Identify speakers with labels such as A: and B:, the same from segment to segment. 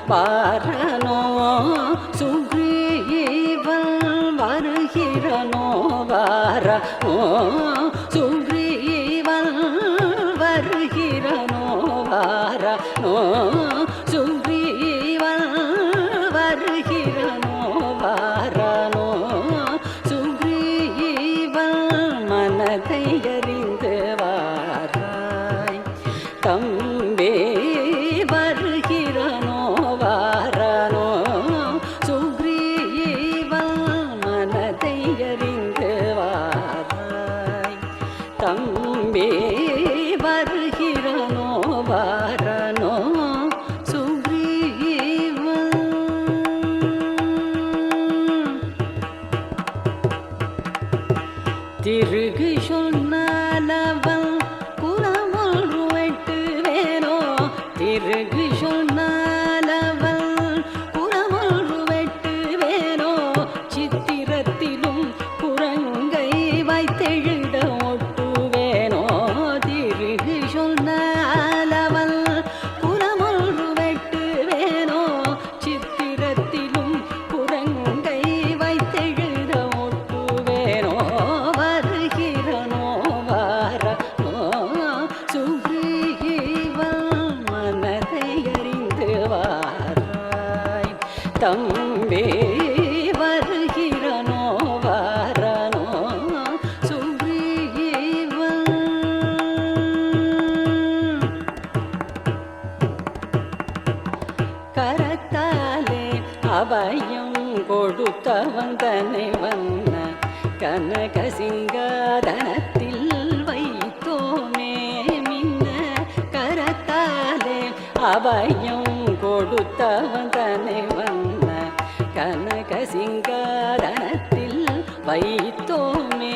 A: வாரனோ சுக்ரீவன் வருகிறனோ வாரனோ சுக்ரீவன் வருகிறனோ வாரனோ சுக்ரீவன் வருகிறனோ வாரனோ சுக்ரீவன் மனதை அறிந்து வாராய் தம்பே வருகிறனோ வாரனோ சுக்ரீவன் மனதை அறிந்து வாராய் தம்பே வருகிறனோ வாரனோ சுக்ரீவன் திருகு சொன்னாலவன் புறமொன்று வெட்டுவேனோ திருகு சொன்னாலவன் புறமொன்று வெட்டுவேனோ சித்திரத்திலும் குரங்கை வைத்தெழுத ஒட்டுவேனோ திருகு சொன்னாலவன் புறமொன்று வெட்டுவேனோ சித்திரத்திலும் குரங்கை வைத்தெழுத ஒட்டுவேனோ வருகிறனோ வாரனோ சுக்ரீவன் மனதை அறிந்து வாராய் தம்பே வருகிறனோ வாரனோ சுக்ரீவன் கரத்தாலே அபயம் கொடுத்தவன் தன்னை வந்த கனக சிங்காதனத்தில் வைத்தோமே மின்ன கரத்தாலே அபயம் கொடுத்தவன் தன்னை வந்த கனக சிங்காதனத்தில் வைத்தோமே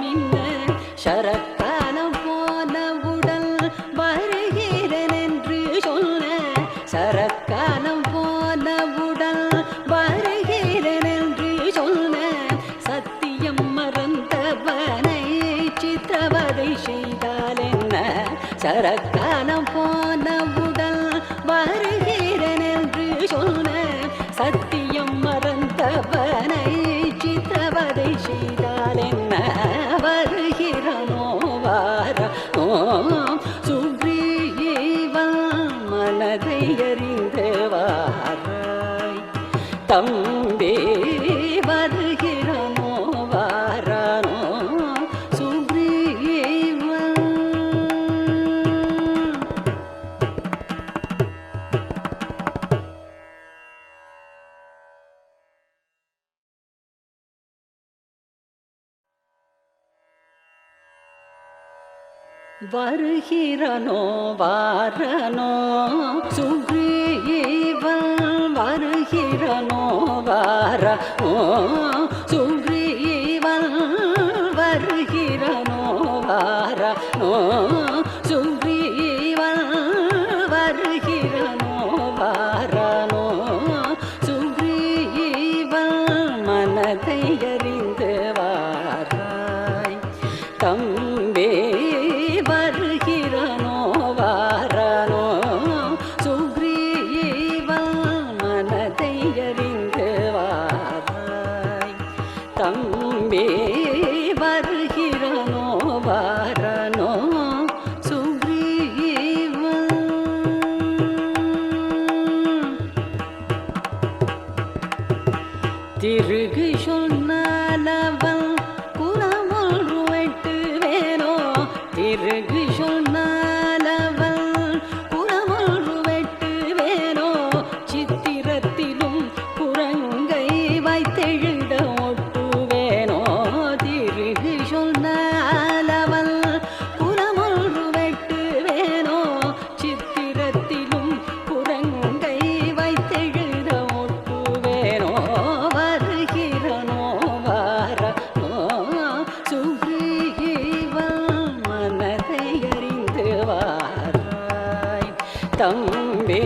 A: மின்ன சரக்காலம் போன உடல் வருகிறேன் என்று சொன்ன சரக்காலம் போன உடல் வருகிறேன் என்று சொன்ன சத்தியம் மறந்தவனை சித்திரவதை செய்தால் என்ன சரக்காலம் போன உடல் வருகிறேன் என்று சொன்ன சத்தியம் மறந்தவனை சித்திரவதை செய்தால் என்ன வருகிறனோ வாரனோ சுக்ரீவன் மனதை அறிந்து வாராய் தம்பே வருகிறனோ வாரனோ சுக்ரீவன் வருகிறனோ வாரனோ சுக்ரீவன் வருகிறனோ வாரனோ சுக்ரீவன் வருகிறனோ வாரனோ சுக்ரீவன் வருகிறனோ வாரனோ சுக்ரீவன் மனதை அறிந்து வாராய் தம்பே வருகிறனோ வாரனோ சுக்ரீவன் மனதை அறிந்து வாராய் தம்பே வருகிறனோ வாரனோ சுக்ரீவன் திருகு சொன்னாலவன் புறமொன்று வெட்டுவேனோ திருகு சொன்னாலவன் புறமொன்று வெட்டுவேனோ சித்திரத்திலும் குரங்கை வைத்தெழுத ஒட்டுவேனோ திருகு சொன்னாலவன் புறமொன்று வெட்டுவேனோ சித்திரத்திலும் குரங்கை வைத்தெழுத ஒட்டுவேனோ வருகிறனோ வாரனோ சுக்ரீவன் மனதை அறிந்து வாராய் தம்பே